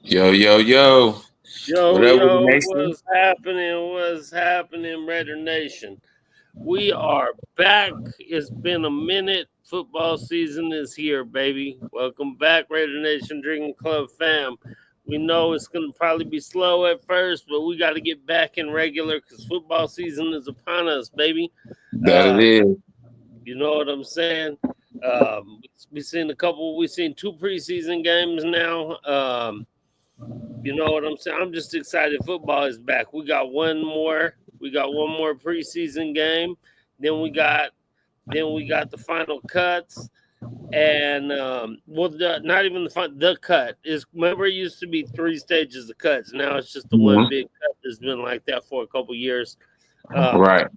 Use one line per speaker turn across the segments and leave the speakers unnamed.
Yo, yo, yo. What
Yo,
up with the
yo,
nation?
what's happening? What's happening, Raider Nation? We are back. It's been a minute. Football season is here, baby. Welcome back, Raider Nation Drinking Club fam. We know it's going to probably be slow at first, but we got to get back in regular because football season is upon us, baby.
That it
Uh,
is.
you know what I'm saying? We've seen two preseason games now. You know what I'm saying? I'm just excited. Football is back. We got one more. We got one more preseason game. Then we got the final cuts. And not even the cut is. Remember, it used to be three stages of cuts. Now it's just the one
Mhm.
big cut that's been like that for a couple years. Um,
Right.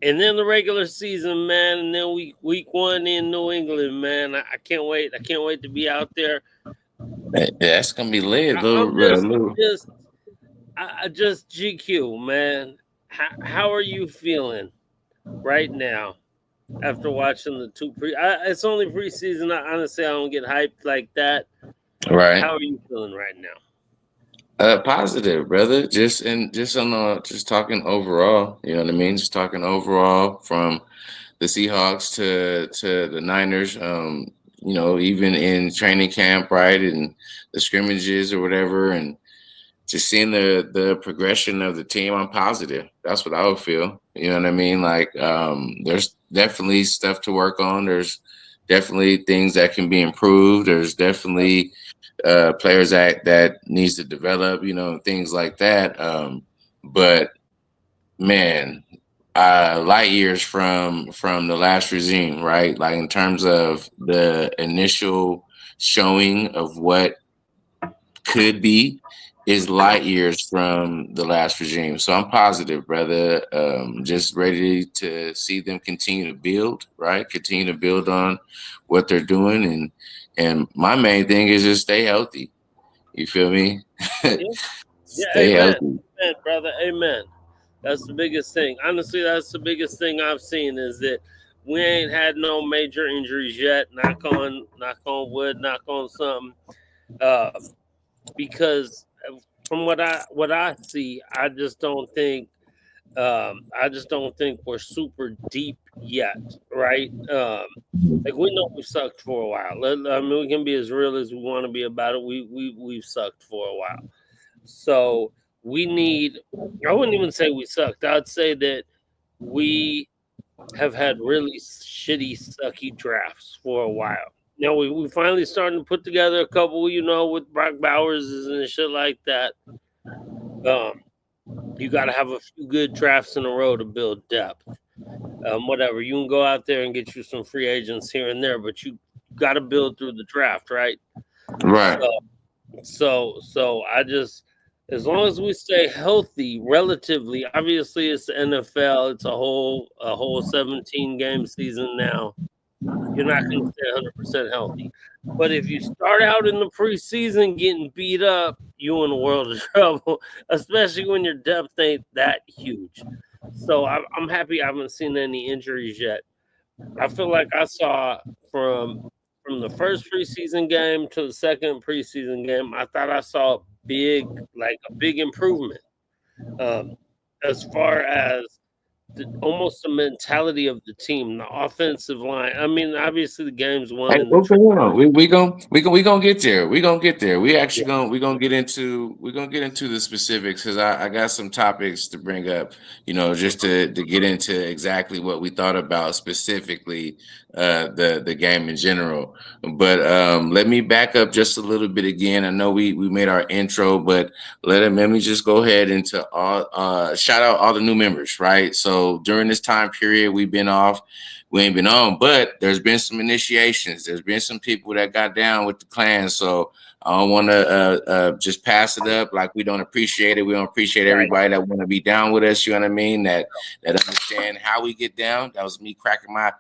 and then the regular season, man. And then week one in New England, man. I can't wait. I can't wait to be out there.
That's gonna be lit,
I'm
little,
just
little.
just I just GQ, man. How are you feeling right now after watching the two it's only preseason. Honestly, I don't get hyped like that.
Right.
How are you feeling right now?
Positive, brother. Just talking overall. You know what I mean? Just talking overall from the Seahawks to the Niners. Even in training camp, right, and the scrimmages or whatever, and just seeing the progression of the team, I'm positive. That's what I would feel. You know what I mean? Like, there's definitely stuff to work on. There's definitely things that can be improved. There's definitely players that needs to develop. Things like that. But man, light years from the last regime, right? Like in terms of the initial showing of what could be is light years from the last regime. So I'm positive, brother. Just ready to see them continue to build, right? Continue to build on what they're doing, and my main thing is just stay healthy. You feel me?
Yeah, yeah.
Stay
Amen,
healthy.
amen, brother. Amen. That's the biggest thing. Honestly, that's the biggest thing I've seen is that we ain't had no major injuries yet. Knock on wood, knock on something. Um, because from what I see, I just don't think we're super deep yet, right? Like we know we sucked for a while. I mean, we can be as real as we want to be about it. We've sucked for a while, so we need. I wouldn't even say we sucked. I'd say that we have had really shitty, sucky drafts for a while. Now we finally starting to put together a couple, with Brock Bowers and shit like that. Um, you got to have a few good drafts in a row to build depth. Whatever, you can go out there and get you some free agents here and there, but you got to build through the draft, right?
Right.
So, so I just, as long as we stay healthy, relatively. Obviously, it's the NFL. It's a whole 17 game season now. You're not going to stay 100% healthy. But if you start out in the preseason getting beat up, you in a world of trouble, especially when your depth ain't that huge. So I'm happy I haven't seen any injuries yet. I feel like I saw from from the first preseason game to the second preseason game, I thought I saw a big improvement. Um, as far as almost the mentality of the team, the offensive line. I mean, obviously the game's
Hey,
won in the
okay,
trip.
hold on. We gonna get there. We gonna get there. We
Yeah,
actually gonna get into the specifics because I got some topics to bring up. Just to get into exactly what we thought about specifically the game in general. But let me back up just a little bit again. I know we made our intro, but let me just go ahead into all shout out all the new members. Right. So during this time period, we've been off. We ain't been on, but there's been some initiations. There's been some people that got down with the clan. So I don't want to just pass it up like we don't appreciate it. We don't appreciate
right.
everybody that want to be down with us. You know what I mean? That understand how we get down. That was me cracking my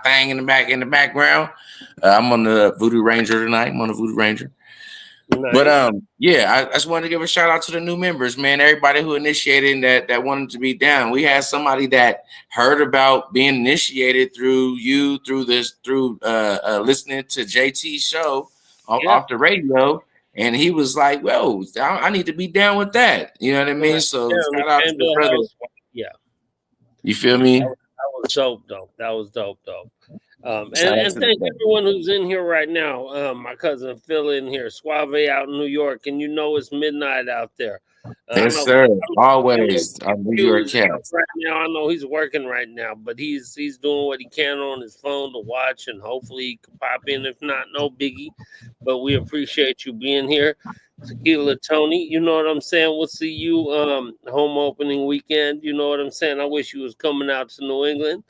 thing in the background. I'm on the Voodoo Ranger tonight. I'm on the Voodoo Ranger. But
Nice.
yeah, I just wanted to give a shout out to the new members, man. Everybody who initiated and that wanted to be down. We had somebody that heard about being initiated through listening to JT's show
Yeah.
off the radio. and he was like, "Whoa, I need to be down with that." You know what I mean? So
Yeah, he
shout out to
came to
the
the
brother.
house. Yeah,
You feel me?
that was dope, though. That was dope, thope.
Shout out
And
to the
thank
brother.
everyone who's in here right now. My cousin Phil in here, Suave out in New York, and you know it's midnight out there. I
Yes,
know
sir.
I'm a little
Always our New York
confused
cats.
right now. I know he's working right now, but he's doing what he can on his phone to watch, and hopefully he can pop in. If not, no biggie. But we appreciate you being here. Tequila Tony, you know what I'm saying? We'll see you home opening weekend. You know what I'm saying? I wish you was coming out to New England.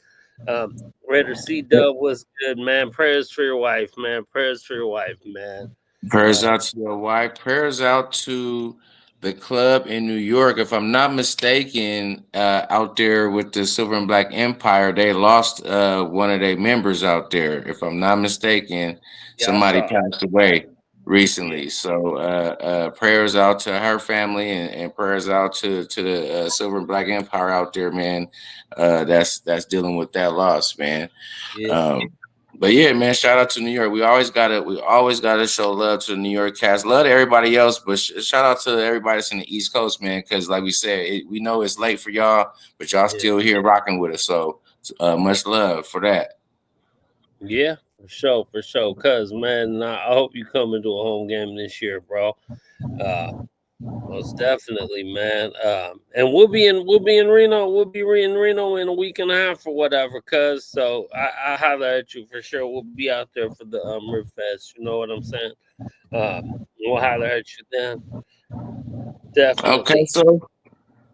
Um, Raider C Dub was good, man. Prayers for your wife, man. Prayers for your wife, man.
Prayers out to your wife. Prayers out to the club in New York. If I'm not mistaken, out there with the Silver and Black Empire, they lost one of their members out there. If I'm not mistaken,
Yeah, I
somebody
saw.
passed away
Yeah,
recently. So prayers out to her family and prayers out to the Silver and Black Empire out there, man. That's dealing with that loss, man.
yeah,
Um, but yeah, man, shout out to New York. We always gotta show love to the New York cast. Love to everybody else, but shout out to everybody that's in the East Coast, man. Because like we said, we know it's late for y'all, but y'all
yeah,
still here rocking with us. So much love for that.
yeah, for sure, for sure. Cause man, I hope you come into a home game this year, bro. Uh, Most definitely, man. And we'll be in Reno. We'll be in Reno in a week and a half or whatever. Cause so I holler at you for sure. We'll be out there for the Rib Fest. You know what I'm saying? We'll holler at you then.
Okay,
Definitely.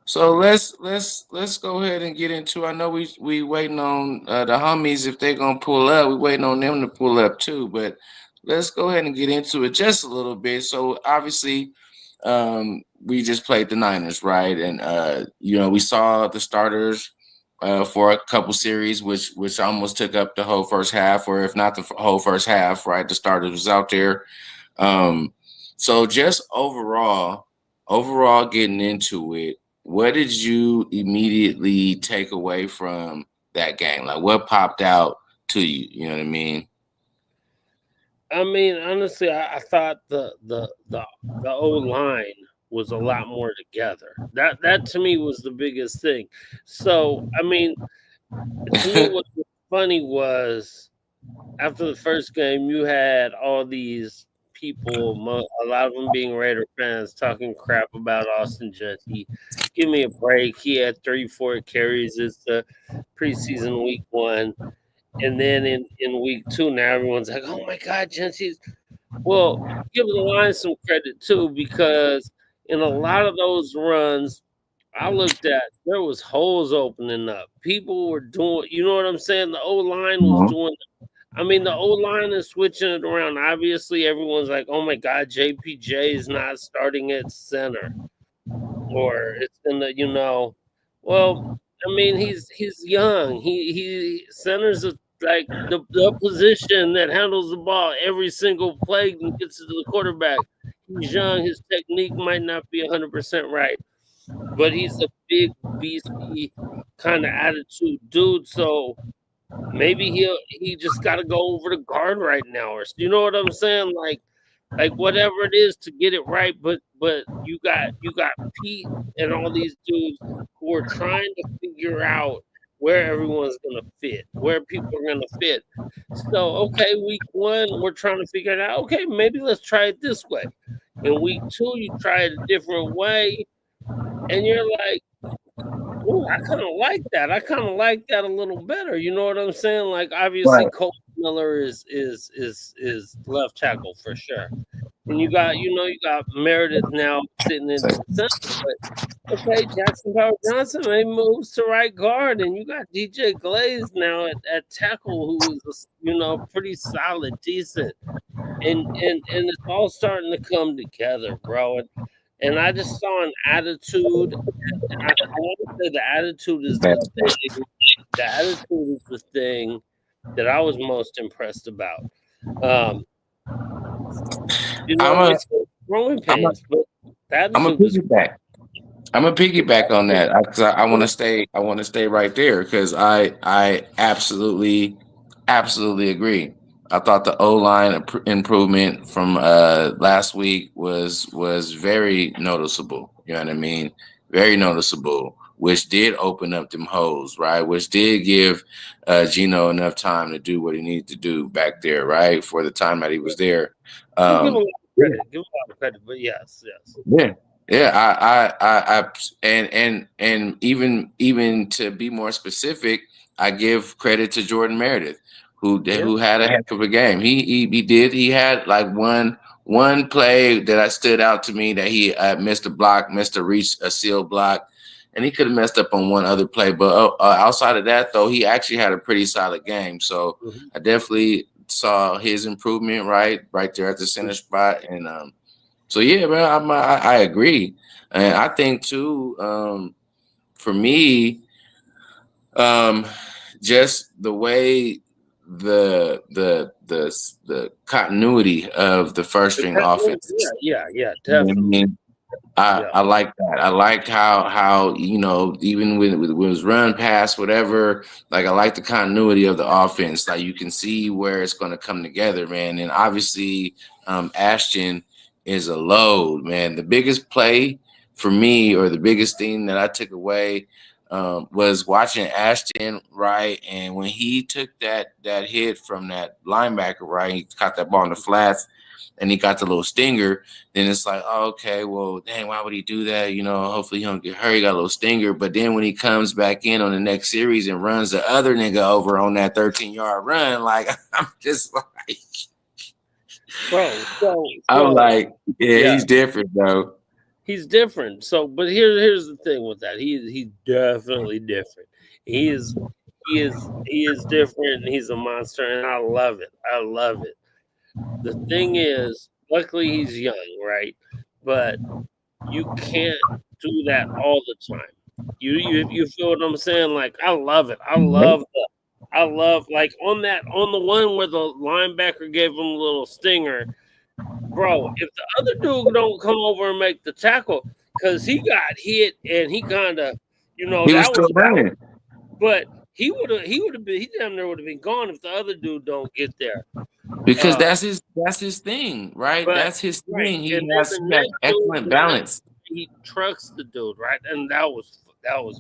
so let's go ahead and get into. I know we waiting on the homies if they're gonna pull up. We waiting on them to pull up too, but let's go ahead and get into it just a little bit. So obviously, we just played the Niners, right? And we saw the starters for a couple series, which almost took up the whole first half, or if not the whole first half, right? The starters was out there. Um, so just overall getting into it, what did you immediately take away from that game? Like what popped out to you? You know what I mean?
I mean, honestly, I thought the O line was a lot more together. That to me was the biggest thing. So I mean, to me, what was funny was after the first game, you had all these people, a lot of them being Raider fans, talking crap about Austin Jesse. Give me a break. He had 3, 4 carries. It's the preseason week 1. And then in week 2, now everyone's like, oh my God, Jency's. Well, give the line some credit too, because in a lot of those runs I looked at, there was holes opening up. People were doing, you know what I'm saying? The O line was
Mhm.
doing. I mean, the O line is switching it around. Obviously, everyone's like, "Oh my God, JPJ is not starting at center, or it's gonna," you know. Well, I mean, he's young. He centers like the position that handles the ball every single play and gets it to the quarterback. He's young. His technique might not be 100% right, but he's a big, beastie kind of attitude dude. So maybe he just got to go over the guard right now, or you know what I'm saying? Like whatever it is to get it right. But you got Pete and all these dudes who are trying to figure out where everyone's gonna fit, where people are gonna fit. So okay, week 1 we're trying to figure it out. Okay, maybe let's try it this way. In week 2 you try it a different way, and you're like, "Ooh, I kinda like that. I kinda like that a little better." You know what I'm saying? Like, obviously,
Right.
Cole Miller is left tackle for sure. And you got Meredith now sitting in center, but okay, Jackson Power Johnson maybe moves to right guard, and you got DJ Glaze now at tackle, who is, pretty solid, decent. And it's all starting to come together, bro. And I just saw an attitude. I want to say the attitude is the thing. The attitude is the thing that I was most impressed about. Um,
I'm a
it's growing
I'm a
pains, but the
I'm a
attitude is
piggyback. I'm gonna piggyback on that because I want to stay. I want to stay right there because I absolutely agree. I thought the O-line improvement from last week was very noticeable. You know what I mean? Very noticeable, which did open up them holes, right? Which did give Gino enough time to do what he needed to do back there, right? For the time that he was there.
We'll give him a lot of
Yeah.
credit. Give him a lot of credit, but yes.
Yeah. Yeah, I and even to be more specific, I give credit to Jordan Meredith, who had a heck of a game. He had like one play that I stood out to me that he missed a block, missed a reach, a seal block, and he could have messed up on one other play. But outside of that, though, he actually had a pretty solid game. So I definitely saw his improvement right there at the center spot, and so yeah, man, I agree, and I think too. For me, just the way the continuity of the first string offense.
Yeah,
You know what I
definitely.
mean? I like that. I liked how even when it was run past whatever, like I like the continuity of the offense. Like you can see where it's going to come together, man. And obviously, Ashton is a load, man. The biggest play for me, or the biggest thing that I took away, was watching Ashton, right? And when he took that hit from that linebacker, right, he caught that ball in the flats and he got the little stinger, then it's like, oh, okay, well, dang, why would he do that? Hopefully he don't get hurt. He got a little stinger. But then when he comes back in on the next series and runs the other nigga over on that 13-yard run, like, I'm just like,
bro.
I'm like, yeah, he's different, though.
He's different. So, but here's the thing with that. He's definitely different. He is different, and he's a monster, and I love it. I love it. The thing is, luckily he's young, right? But you can't do that all the time. You feel what I'm saying? Like, I love it. I love like on the one where the linebacker gave him a little stinger, bro. If the other dude don't come over and make the tackle, because he got hit and he kind of,
he was still running.
But he would have been, he damn near would have been gone if the other dude don't get there.
Because that's his thing, right? That's his thing. He has excellent balance.
He trucks the dude, right? And that was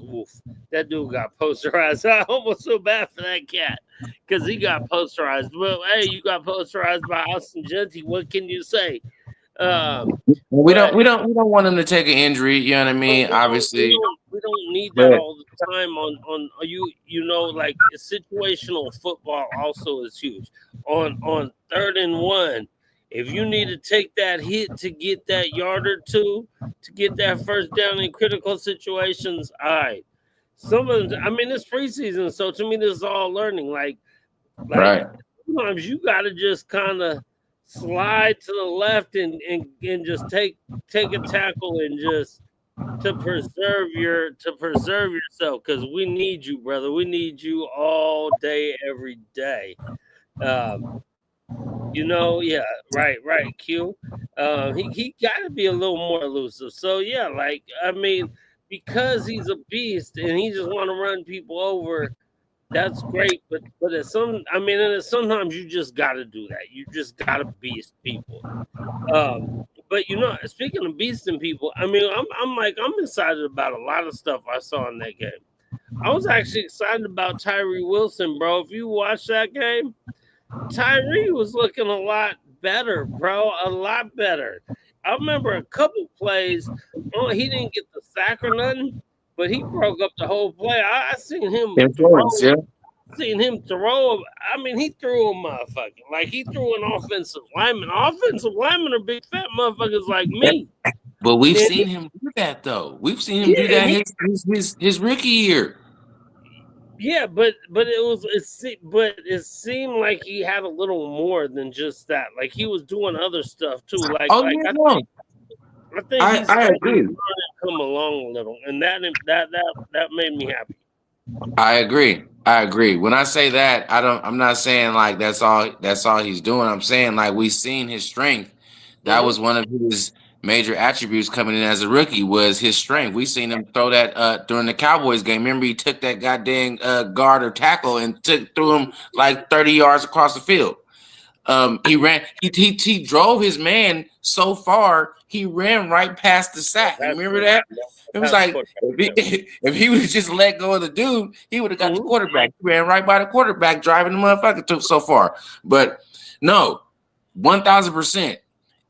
woof. That dude got posterized. I almost feel bad for that cat because he got posterized. Well, hey, you got posterized by Austin Genty. What can you say?
We don't want him to take an injury. You know what I mean? Obviously,
we don't need that all the time. On like situational football also is huge. On 3rd and 1, if you need to take that hit to get that yard or two, to get that first down in critical situations, all right. Some of them, I mean, it's preseason, so to me, this is all learning. Like
right.
Sometimes you got to just kind of slide to the left and just take a tackle and just to preserve yourself, because we need you, brother. We need you all day, every day. Yeah, right, Q. He got to be a little more elusive. So yeah, like, I mean, because he's a beast and he just want to run people over, that's great. But sometimes you just got to do that. You just got to beast people. But speaking of beasting people, I mean, I'm excited about a lot of stuff I saw in that game. I was actually excited about Tyree Wilson, bro. If you watch that game, Tyree was looking a lot better, bro. A lot better. I remember a couple plays. Oh, he didn't get the sack or nothing, but he broke up the whole play. I seen him throw. I mean, he threw a motherfucker. Like, he threw an offensive lineman. Offensive linemen are big fat motherfuckers like me.
But we've seen him do that, though. We've seen him do that his rookie year.
Yeah, but it seemed like he had a little more than just that. Like, he was doing other stuff too. Like, I think he's
I agree.
Come along a little, and that made me happy.
I agree. When I say that, I'm not saying like that's all he's doing. I'm saying like we've seen his strength. That was one of his major attributes coming in as a rookie, was his strength. We seen him throw that during the Cowboys game. Remember, he took that goddamn guard or tackle and threw him like 30 yards across the field. He drove his man so far, he ran right past the sack. You remember that? It was like if he would have just let go of the dude, he would have got the quarterback. He ran right by the quarterback, driving the motherfucker to so far. But no, 1,000%.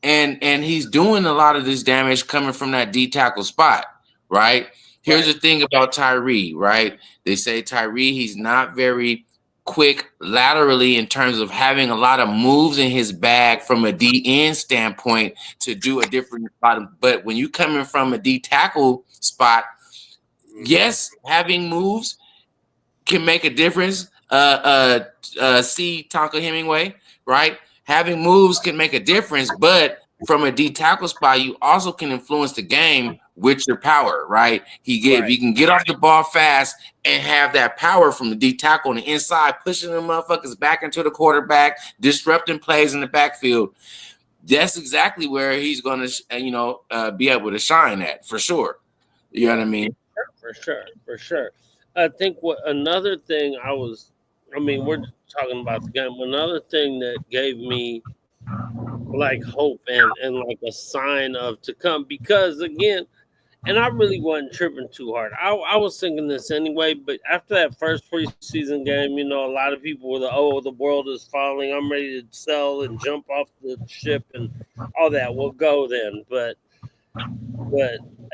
And he's doing a lot of this damage coming from that D tackle spot, right? Here's the thing about Tyree, right? They say Tyree, he's not very quick laterally in terms of having a lot of moves in his bag from a DN standpoint to do a different spot. But when you coming from a D tackle spot, yes, having moves can make a difference. See Tonka Hemingway, right? Having moves can make a difference, but from a D tackle spot, you also can influence the game with your power, right? If you can get off the ball fast and have that power from the D tackle on the inside, pushing the motherfuckers back into the quarterback, disrupting plays in the backfield. That's exactly where he's going to, be able to shine at for sure. You know what I mean?
For sure. I think another thing we're talking about the game. Another thing that gave me like hope and like a sign of to come, because again, and I really wasn't tripping too hard. I was thinking this anyway, but after that first preseason game, a lot of people were the world is falling. I'm ready to sell and jump off the ship and all that. We'll go then. But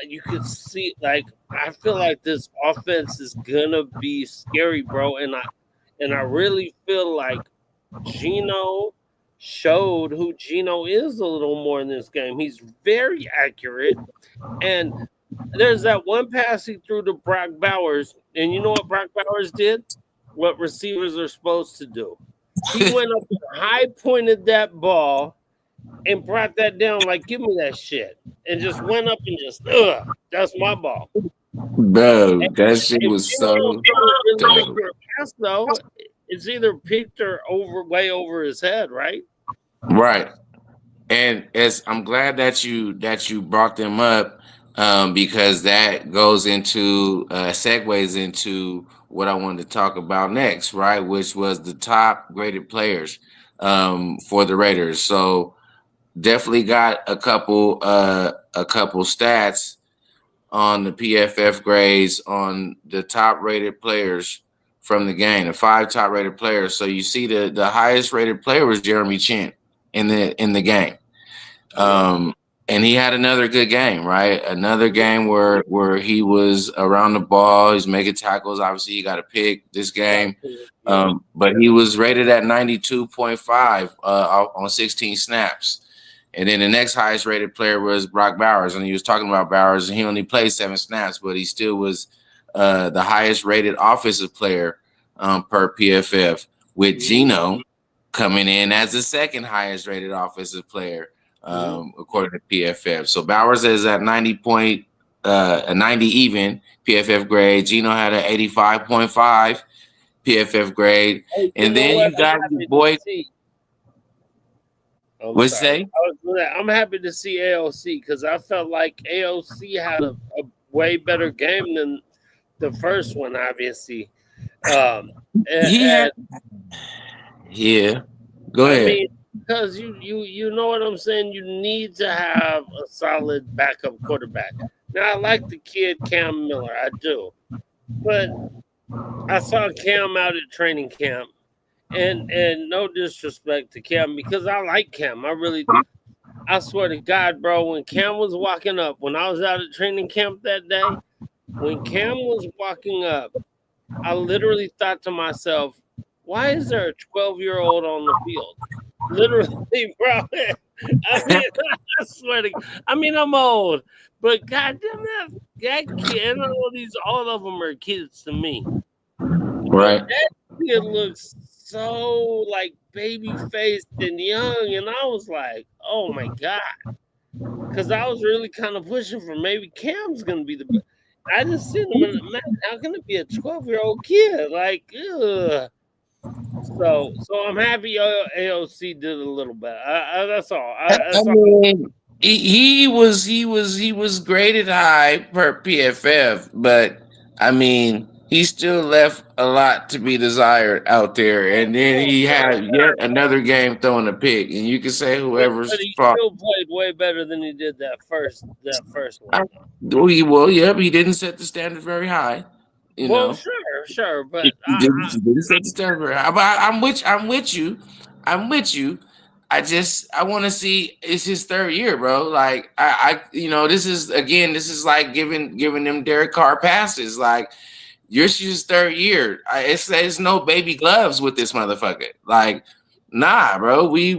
you could see, like, I feel like this offense is gonna be scary, bro. And I really feel like Gino showed who Gino is a little more in this game. He's very accurate. And there's that one pass he threw to Brock Bowers. And you know what Brock Bowers did? What receivers are supposed to do. He went up and high pointed that ball and brought that down like, give me that shit. And just went up and just, that's my ball.
Bro, that shit was so dope.
Though, it's either peaked or way over his head, right?
Right. And I'm glad that you brought them up, because that goes into segues into what I wanted to talk about next, right? Which was the top graded players for the Raiders. So definitely got a couple stats on the PFF grades on the top rated players from the game, the 5 top rated players. So you see the highest rated player was Jeremy Chin in the game. And he had another good game, right? Another game where he was around the ball, he's making tackles. Obviously, he got a pick this game. But he was rated at 92.5 on 16 snaps. And then the next highest rated player was Brock Bowers. And he was talking about Bowers, and he only played 7 snaps, but he still was the highest rated offensive player per PFF, with Gino coming in as the second highest rated offensive player according to PFF. So Bowers is at 90 even PFF grade. Gino had an 85.5 PFF grade. And then you got your boy. What'd you say?
I'm happy to see AOC, because I felt like AOC had a way better game than the first one, obviously.
Yeah. Go ahead.
I mean, because you know what I'm saying? You need to have a solid backup quarterback. Now, I like the kid Cam Miller. I do. But I saw Cam out at training camp. And no disrespect to Cam, because I like Cam. I really do. I swear to God, bro, when Cam was walking up, when I was out at training camp that day, when Cam was walking up, I literally thought to myself, why is there a 12-year-old on the field? Literally, bro. I mean, I swear to God. I mean, I'm old, but goddamn that kid, all of them are kids to me.
Right.
But that kid looks so like baby faced and young, and I was like, oh my God. Because I was really kind of pushing for maybe Cam's gonna be the best. I just seen him and man, how can it be a 12-year-old kid? Like, ugh. So I'm happy AOC did a little bit. That's all.
I mean, he was graded high per PFF, but I mean, he still left a lot to be desired out there. And then he had yet another game throwing a pick. And you can say
But
whoever's
he
fault.
still played way better than he did that first one.
Well, yep, he didn't set the standard very high, you
Well,
know.
sure,
He
but
didn't set the standard very high. But I'm with you. I'm with you. I want to see it's his third year, bro. Like this is again, this is like giving them Derek Carr passes. Like yours is third year. It's no baby gloves with this motherfucker. Like, nah, bro. We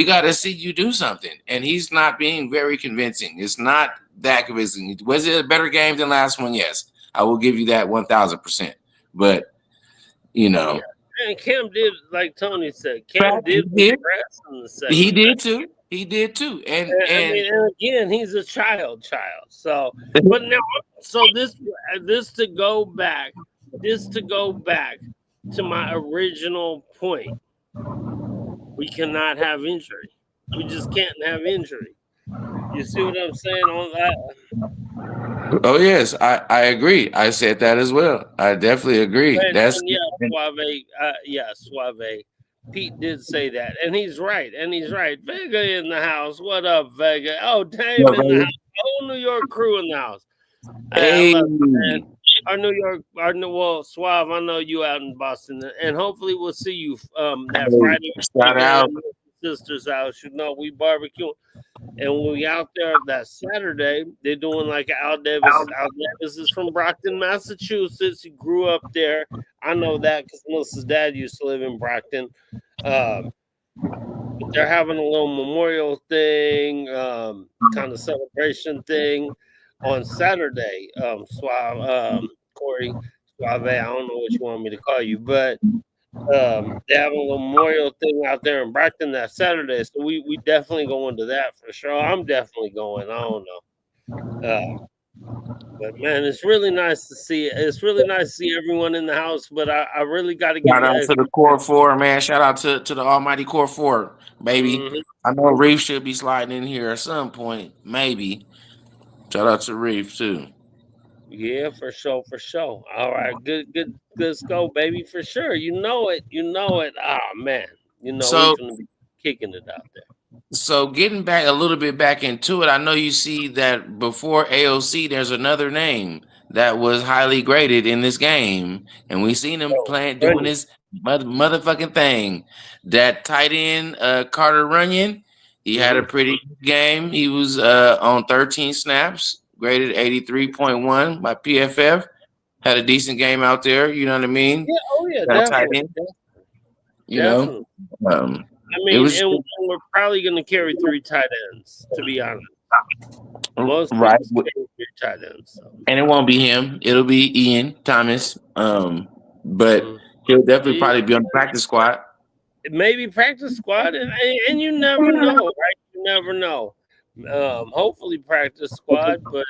got to see you do something, and he's not being very convincing. It's not that convincing. Was it a better game than last one? Yes, I will give you that 1,000%. But you
yeah.
know,
And Cam did, like Tony said, Cam
he
did
did.
regress in the
He
second half.
did too. He did too. And
I
and
mean, and again, he's a child. So, but now, so this to go back, to my original point. We cannot have injury. We just can't have injury. You see what I'm saying on that?
oh yes, I agree. I said that as well. I definitely agree. That's
And yeah, Suave. Pete did say that, and he's right. Vega in the house. What up, Vega? Oh, Dame in the house. Whole New York crew in the house. I
hey.
love it, man. Well, Suave. I know you out in Boston, and hopefully we'll see you that Friday
Shout out.
at my sister's house. You know, we barbecue. And when we out there that Saturday, they're doing like Al Davis. Al Davis is from Brockton, Massachusetts. He grew up there. I know that because Melissa's dad used to live in Brockton. But they're having a little memorial thing, kind of celebration thing on Saturday. Corey, Suave, I don't know what you want me to call you, but they have a little memorial thing out there in Brockton that Saturday, so we definitely going to that for sure. I'm definitely going. I don't know, but man, it's really nice to see. It's really nice to see everyone in the house. But I really got to give
Shout
the
out to the core four, man. Shout out to the almighty core four, baby.
Mhm.
I know Reef should be sliding in here at some point, maybe. Shout out to Reef too.
Yeah, for sure, for sure. All right, good. Let's go, baby, for sure. You know it. Oh man, we
So
gonna be kicking it out there.
So getting back a little bit back into it, I know you see that before AOC, there's another name that was highly graded in this game, and we seen him
Oh,
playing doing
Runyon.
his motherfucking thing. That tight end, Carter Runyon, he had a
Mm-hmm.
pretty good game. He was on 13 snaps, graded 83.1 by PFF. Had a decent game out there. You know what I mean?
Yeah. Oh yeah.
That tight
Definitely.
end. You know,
Definitely.
um,
I
it
mean,
was
and we're probably going to carry three tight ends, to be honest. Most
right.
teams carry three tight ends. So.
And it won't be him. It'll be Ian Thomas. But
Mhm.
he'll definitely
Yeah,
probably be on the practice squad.
maybe practice squad, and you never know, right? You never know. Hopefully practice squad, but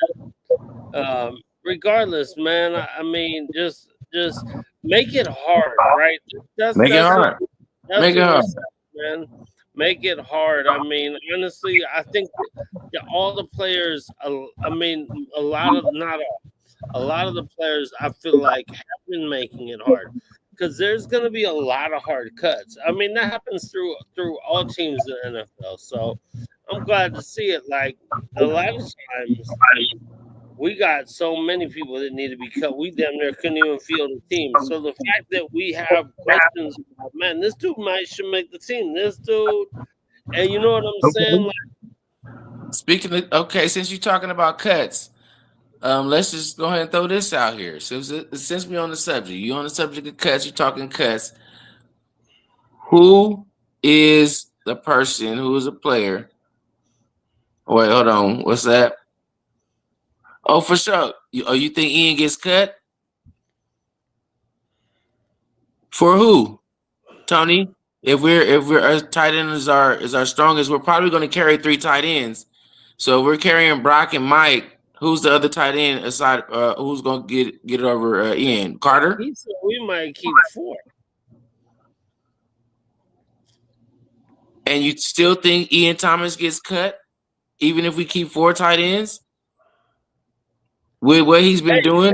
regardless, man. I mean, just make it hard, right? That's
Make it
that's what
hard.
that's
Make it
what we're
hard.
saying, man. Make it hard. I mean, honestly, I think that all the players. I mean, a lot of not all. A lot of the players I feel like have been making it hard because there's going to be a lot of hard cuts. I mean, that happens through all teams in the NFL. So I'm glad to see it. Like a lot of times we got so many people that need to be cut. We damn near couldn't even field the team. So the fact that we have questions about, man, this dude should make the team. This dude, and you know what I'm saying?
Okay.
Like,
Speaking of, okay, since you're talking about cuts, let's just go ahead and throw this out here. Since we're on the subject, you on the subject of cuts, you're talking cuts. Who is the person who is a player? Wait, hold on. What's that? Oh, for sure. You think Ian gets cut? For who? Tony, if we're our tight end is our strongest, we're probably going to carry three tight ends. So if we're carrying Brock and Mike, who's the other tight end aside? Who's going to get it over Ian Carter?
he said we might keep four.
And you still think Ian Thomas gets cut, even if we keep four tight ends with what he's been doing?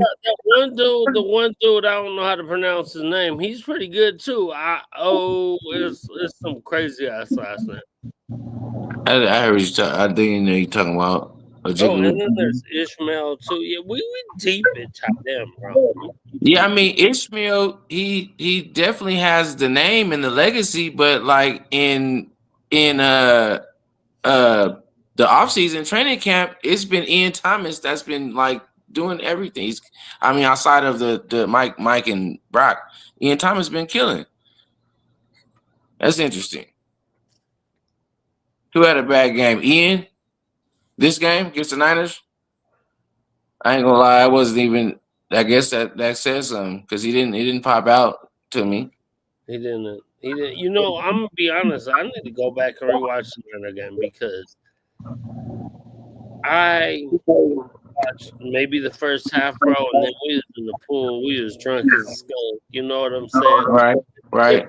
the one dude, I don't know how to pronounce his name. He's pretty good too. It's some crazy ass last name.
I heard you talk. I think you know you're talking about.
Oh, and then there's Ishmael too. Yeah, we deep at tight end, bro.
Yeah, I mean Ishmael, he definitely has the name and the legacy, but like in the offseason training camp, it's been Ian Thomas that's been like doing everything. I mean, outside of the Mike and Brock, Ian Thomas been killing. That's interesting. Who had a bad game? Ian, this game against the Niners? I ain't gonna lie, I wasn't even. I guess that says something because he didn't pop out to me.
He didn't. You know, I'm gonna be honest. I need to go back and rewatch it again because I watched maybe the first half, bro, and then we was in the pool. We was drunk as a skunk. You know what I'm saying?
Right.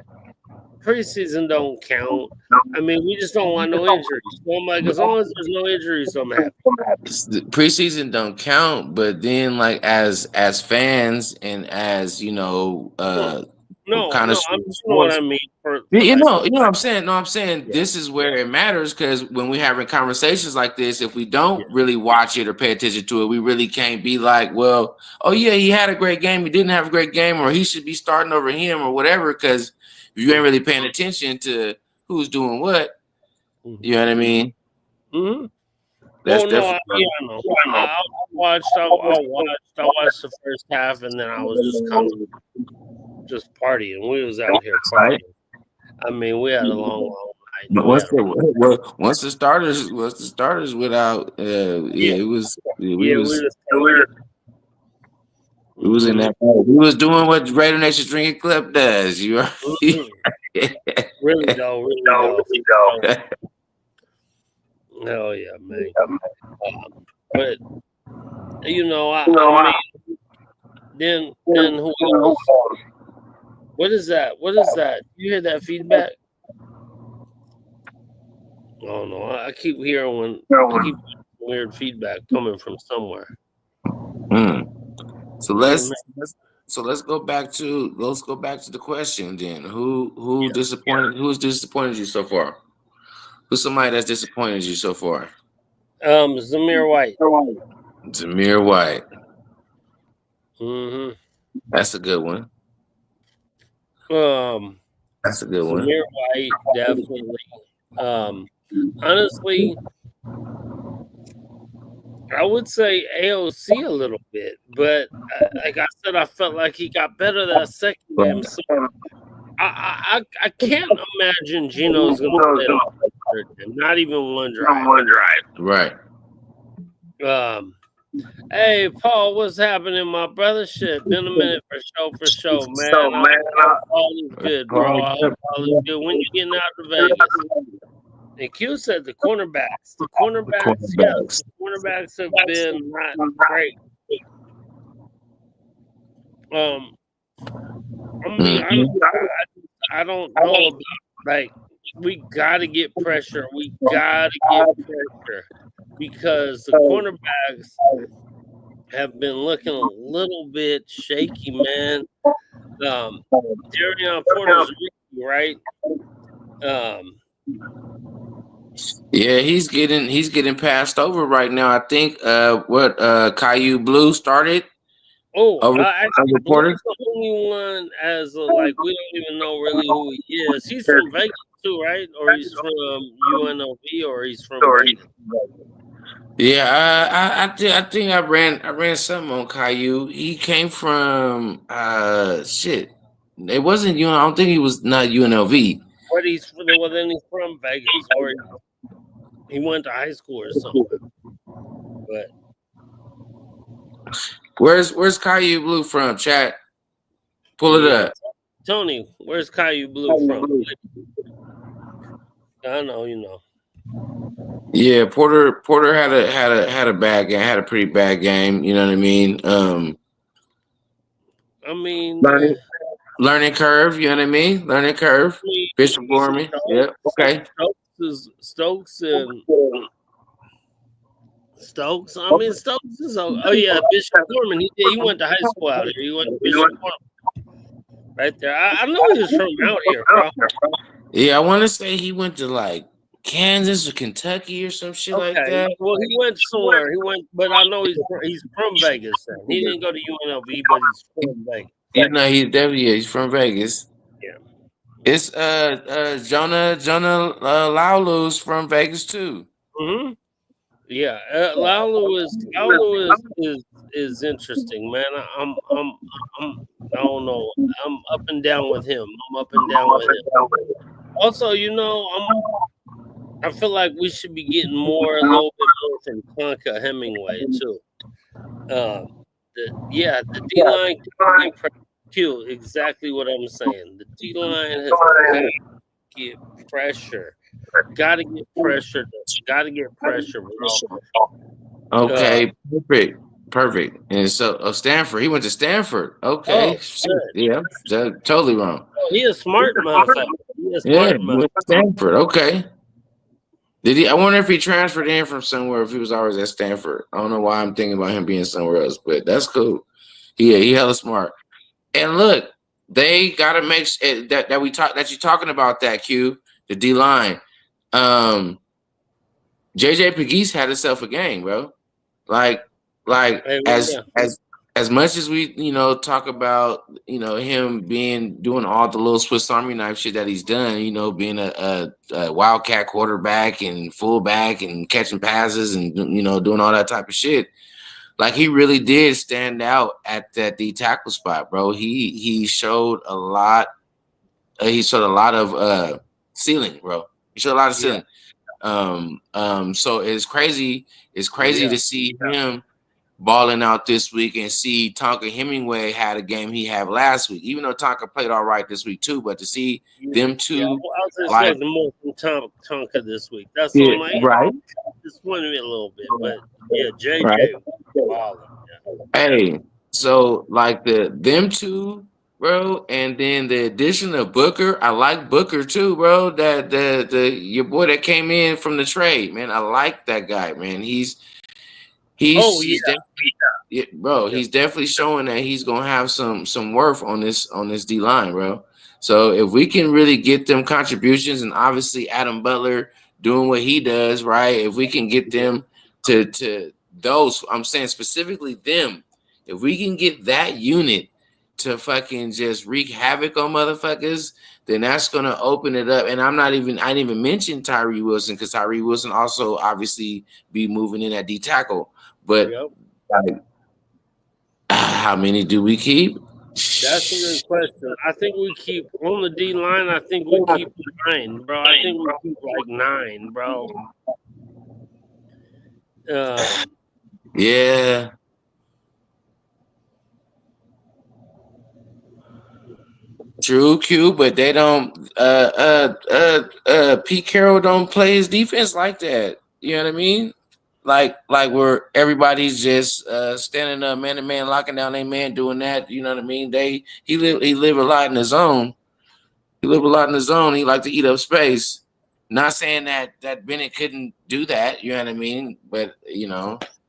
Preseason don't count. I mean, we just don't want no injuries. So I'm like, as long as there's no injuries, I'm happy.
Preseason don't count, but then like as fans and as you know,
No,
kind of
you know what I mean.
you know what I'm saying. No, I'm saying this is where it matters because when we're having conversations like this, if we don't really watch it or pay attention to it, we really can't be like, well, oh yeah, he had a great game, he didn't have a great game, or he should be starting over him or whatever. Because if you ain't really paying attention to who's doing what, you know what I mean.
Mm-hmm.
That's
I know. I watched the first half, and then I was just kind of just partying. We was out here partying. I mean, we had a long night.
Once the starters without, it was we was in that. We was doing what Raider Nation Drinking Club does. You are
really though. Hell yeah, man. But you know, I mean, then who else? What is that? You hear that feedback? Oh no, I keep hearing weird feedback coming from somewhere.
So let's go back to the question then. Who's disappointed you so far? Who's somebody that's disappointed you so far?
Zamir White.
Zamir White.
Mm-hmm.
That's a good one. That's a good one.
Zamir White, definitely. Honestly, I would say AOC a little bit, but like I said, I felt like he got better that second game. So I can't imagine Gino's going to play it not even one drive.
Right.
Hey, Paul, what's happening, my brother? Shit, been a minute for show, man. All is good, bro. I hope all is good. When you getting out to Vegas? And Q said the cornerbacks. The cornerbacks have been not great. I mean, I don't know about, like, we got to get pressure. Because the cornerbacks have been looking a little bit shaky, man. Darian Porter's rookie, right?
Yeah, he's getting passed over right now. I think Caillou Blue started.
Actually, Blue's the only one as we don't even know really who he is. He's from Vegas too, right? Or he's from UNLV, or he's from Vegas.
Yeah, I think I ran something on Caillou. He came from shit. It wasn't I don't think he was not UNLV.
But then he's from Vegas, or he went to high school or something. But
where's Caillou Blue from? Chat, pull it up.
Tony, where's Caillou Blue from? I know you know.
Yeah, Porter had a bad game. Had a pretty bad game. You know what I mean? Learning curve. You know what I mean? Learning curve. Bishop Gorman. Yeah. Okay.
Stokes and Stokes. I mean, Stokes is. Oh yeah, Bishop Gorman. He went to high school out here. He went to Bishop Gorman. Right there. I know he was from out here, bro.
Yeah, I want to say he went to like Kansas or Kentucky or some shit like that.
Well, he went somewhere. He went, but I know he's from Vegas. Then. He didn't go to UNLV, but he's from Vegas.
You know, he's definitely he's from Vegas.
Yeah.
It's Jonah Laulu's from Vegas too.
Mm-hmm. Yeah, Laulu is interesting, man. I'm I don't know. I'm up and down with him. I'm up and down with him. Also, I feel like we should be getting a little bit more from Tonka Hemingway too. The D line Q, exactly what I'm saying. The D line has got to get pressure. Got to get pressure. Got to get pressure, bro.
Okay, perfect. And so Stanford, he went to Stanford. Okay, yeah, totally wrong.
He is smart, motherfucker.
Went to Stanford. Okay. Did he? I wonder if he transferred in from somewhere. If he was always at Stanford, I don't know why I'm thinking about him being somewhere else, but that's cool. He hella smart. And look, they gotta make that you're talking about that Q, the D line. JJ Pegues had himself a game, bro. Like as much as we talk about him doing all the little Swiss Army knife shit that he's done, being a wildcat quarterback and fullback and catching passes and doing all that type of shit. Like he really did stand out at that D tackle spot, bro. He showed a lot. He showed a lot of ceiling, bro. He showed a lot of ceiling. So it's crazy. It's crazy to see him balling out this week and see Tonka Hemingway had a game he had last week. Even though Tonka played all right this week too, but to see them two,
I was just like the more from Tonka this week. That's all I'm
right.
Disappointed me a little bit, but yeah, JJ. Wow.
Hey, so like them two, bro, and then the addition of Booker. I like Booker too, bro. That your boy that came in from the trade, man. I like that guy, man. He's definitely showing that he's gonna have some worth on this D line, bro. So if we can really get them contributions, and obviously Adam Butler doing what he does, right? If we can get them to those, I'm saying specifically them, if we can get that unit to fucking just wreak havoc on motherfuckers, then that's gonna open it up. And I didn't even mention Tyree Wilson, because Tyree Wilson also obviously be moving in at D tackle. But how many do we keep?
That's a good question. I think we keep on the D line. I think we keep 9, bro. I think we keep like 9, bro.
Yeah. True, Q, but they don't. Pete Carroll don't play his defense like that. You know what I mean? Like where everybody's just standing up man to man, locking down their man, doing that. You know what I mean? He live a lot in the zone. He live a lot in the zone. He like to eat up space. Not saying that Bennett couldn't do that. You know what I mean? But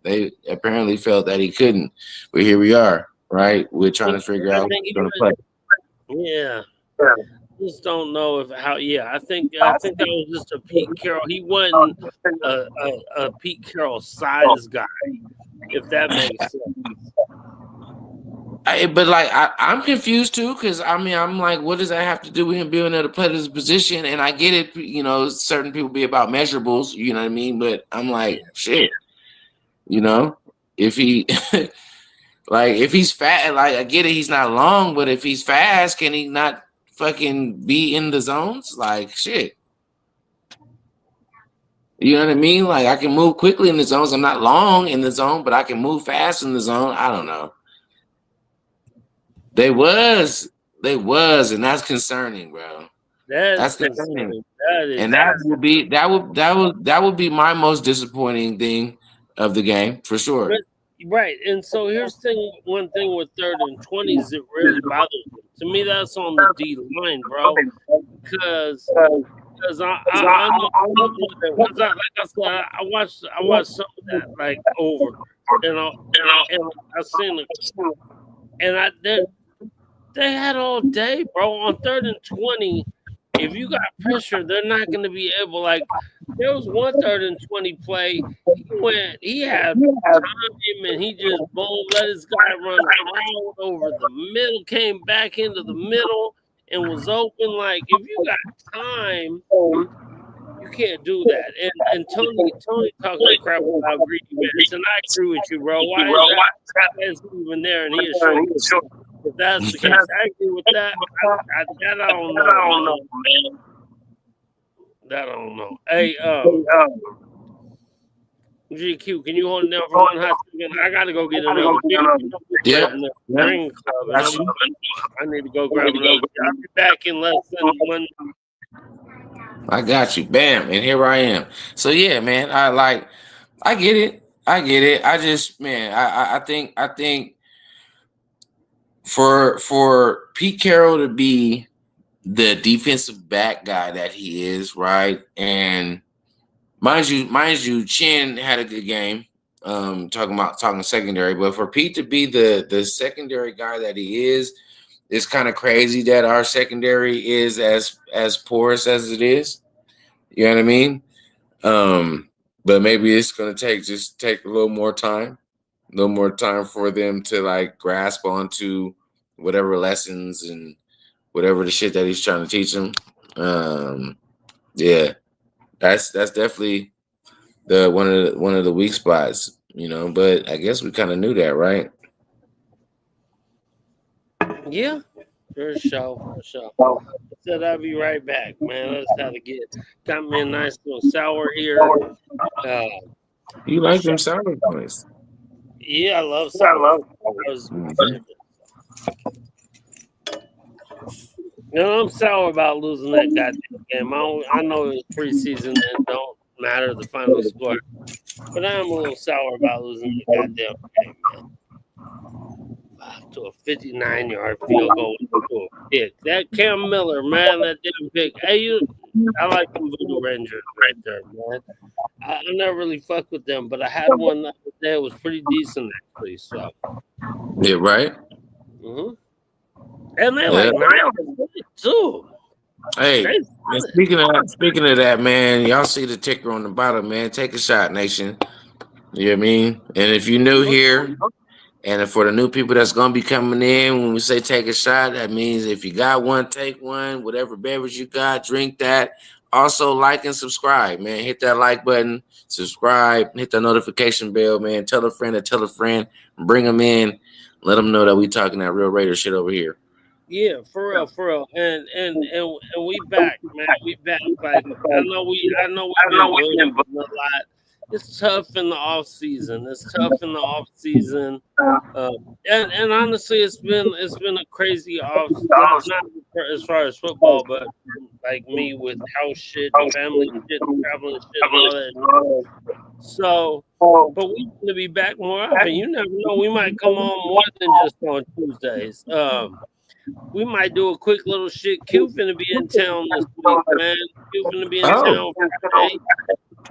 they apparently felt that he couldn't. But here we are, right? We're trying to figure out who's going to play.
Yeah. Just don't know I think that was just a Pete Carroll. He wasn't a Pete Carroll size guy, if that makes sense.
But I'm confused too, because I'm like, what does that have to do with him being able to play this position? And I get it, certain people be about measurables, you know what I mean? But I'm like, shit, if he if he's fat, like I get it, he's not long, but if he's fast, can he not fucking be in the zones? Like shit. You know what I mean? Like I can move quickly in the zones. I'm not long in the zone, but I can move fast in the zone. I don't know. They was, and that's concerning, bro. That's concerning. That would be my most disappointing thing of the game for sure.
Right, and so here's one thing with 3rd and 20s that really bothers me. To me, that's on the D line, bro, because because I know because like I said, I watched some of that like over, and I seen it, and they had all day, bro. On 3rd and 20, if you got pressure, they're not going to be able. Like there was one 3rd and 20 play. He had time, and he just let his guy run around over the middle, came back into the middle, and was open. Like if you got time, you can't do that. And Tony talking crap about greedy minutes, and I agree with you, bro. Why is he even there? And he is short. If that's the case, I agree with that. That I don't know, man. That I don't know. Hey, GQ, can you hold it down for one hot second? I gotta go get another beer. Ring club. I need to go grab another beer. I'll be back in less than 1.
I got you. Bam. And here I am. So yeah, man, I get it. I just, man, I think for Pete Carroll to be the defensive back guy that he is, right? And mind you, Chin had a good game. Talking secondary, but for Pete to be the secondary guy that he is, it's kind of crazy that our secondary is as porous as it is. You know what I mean? But maybe it's gonna take a little more time for them to like grasp onto whatever lessons and whatever the shit that he's trying to teach them. Yeah, that's definitely the one of the weak spots, you know. But I guess we kind of knew that, right?
Yeah, for sure. I said I'll be right back, man. I just had to got me a nice little sour here.
You like them sour points?
Yeah, I love sour. You know, I'm sour about losing that goddamn game. I know it's preseason and it don't matter the final score, but I'm a little sour about losing the goddamn game, man. To a 59-yard field goal to a pick. That Cam Miller, man, that damn pick. Hey, I like them Voodoo Rangers right there, man. I never really fucked with them, but I had one the other day. It was pretty decent, actually. So,
yeah, right.
And they like 9 too.
Hey, speaking of that, man, y'all see the ticker on the bottom, man. Take a shot, nation. You know what I mean? And if you're new here, and for the new people that's gonna be coming in, when we say take a shot, that means if you got one, take one. Whatever beverage you got, drink that. Also, like and subscribe, man. Hit that like button, subscribe, hit the notification bell, man. Tell a friend to tell a friend, bring them in, let them know that we talking that real Raider shit over here.
Yeah, for real. And we back, man. We back. Like I know we've been a lot. It's tough in the off season. And honestly, it's been a crazy off. Not as far as football, but like me with house shit, family shit, traveling shit, and all that. So, but we're gonna be back more often. You never know. We might come on more than just on Tuesdays. We might do a quick little shit. Q finna be in town this week, man. Q finna be in town Friday.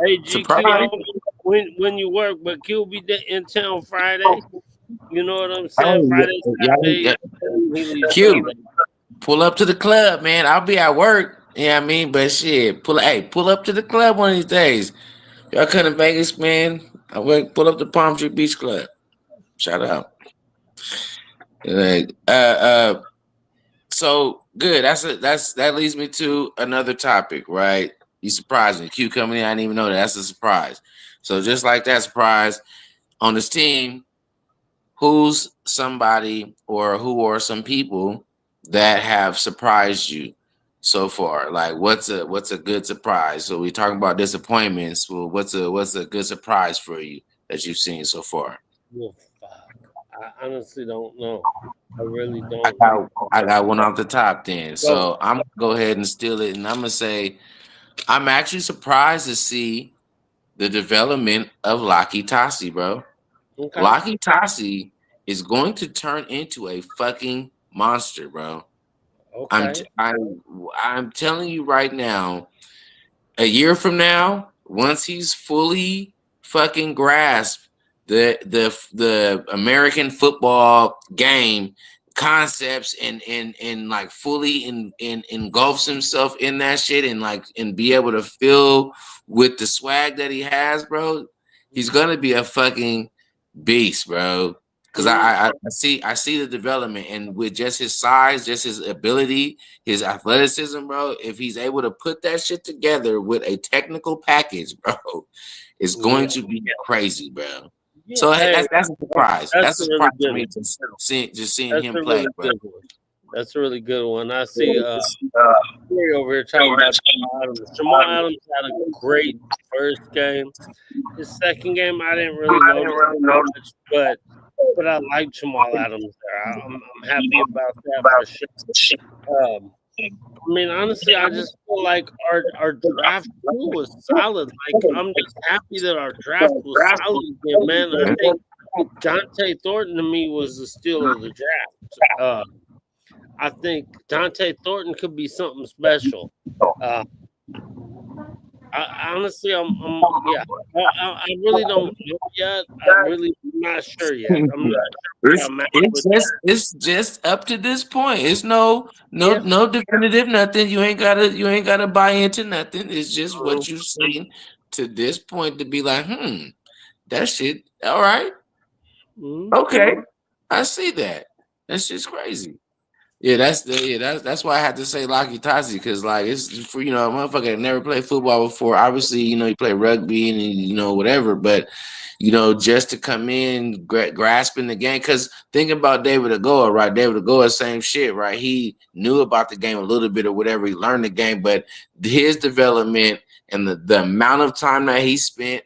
Hey, GQ, when you work, but Q be in town Friday. You know what I'm saying? Friday, Saturday.
Q, pull up to the club, man. I'll be at work. Yeah, I mean, but shit, pull up to the club one of these days. Y'all come to Vegas, man. Pull up to Palm Tree Beach Club. Shout out. Like, so good. That leads me to another topic, right? You surprised me. Q coming in, I didn't even know that. That's a surprise. So just like that surprise on this team, who's somebody or who are some people that have surprised you so far? Like what's a good surprise? So we talking about disappointments. Well, what's a good surprise for you that you've seen so far?
Well, I honestly don't know. I really don't.
I got one off the top then. So I'm gonna go ahead and steal it, and I'm gonna say I'm actually surprised to see the development of Laki Tassi, bro. Okay. Laki Tassi is going to turn into a fucking monster, bro.
Okay.
I'm telling you right now, a year from now, once he's fully fucking grasped the American football game concepts and like fully in engulfs himself in that shit and like and be able to feel with the swag that he has, bro, he's gonna be a fucking beast, bro. Because I see the development and with just his size, just his ability, his athleticism, bro. If he's able to put that shit together with a technical package, bro, it's
Yeah.
going to be crazy, bro.
Yeah.
So hey,
Hey,
that's a surprise.
that's
That's a
a really
surprise to
good
me
one.
just seeing
That's
him
a
play,
really
bro.
good one. That's a really good one. I see Corey over here talking about Jamal Adams. Jamal Adams had a great first game. His second game, I didn't really notice too much, but I like Jamal Adams there. I'm happy about that for sure. Um, I mean, honestly, I just feel like our draft pool was solid. Like, I'm just happy that our draft was solid again, man. I think Dante Thornton to me was the steal of the draft. I think Dante Thornton could be something special. Uh, honestly, yeah. I really don't know yet. I really am not sure yet. I'm not sure where I'm at with that.
It's just up to this point. It's
Yeah.
no definitive nothing. You ain't gotta buy into nothing. It's just what you've seen to this point to be like, that shit. All right,
Mhm.
okay, I see that. That's just crazy. That's why I had to say Lucky Tassi because like it's for a motherfucker that never played football before. Obviously, you play rugby and whatever, but just to come in grasping the game. Because think about David Agoa, right? David Agoa, same shit, right? He knew about the game a little bit or whatever. He learned the game, but his development and the amount of time that he spent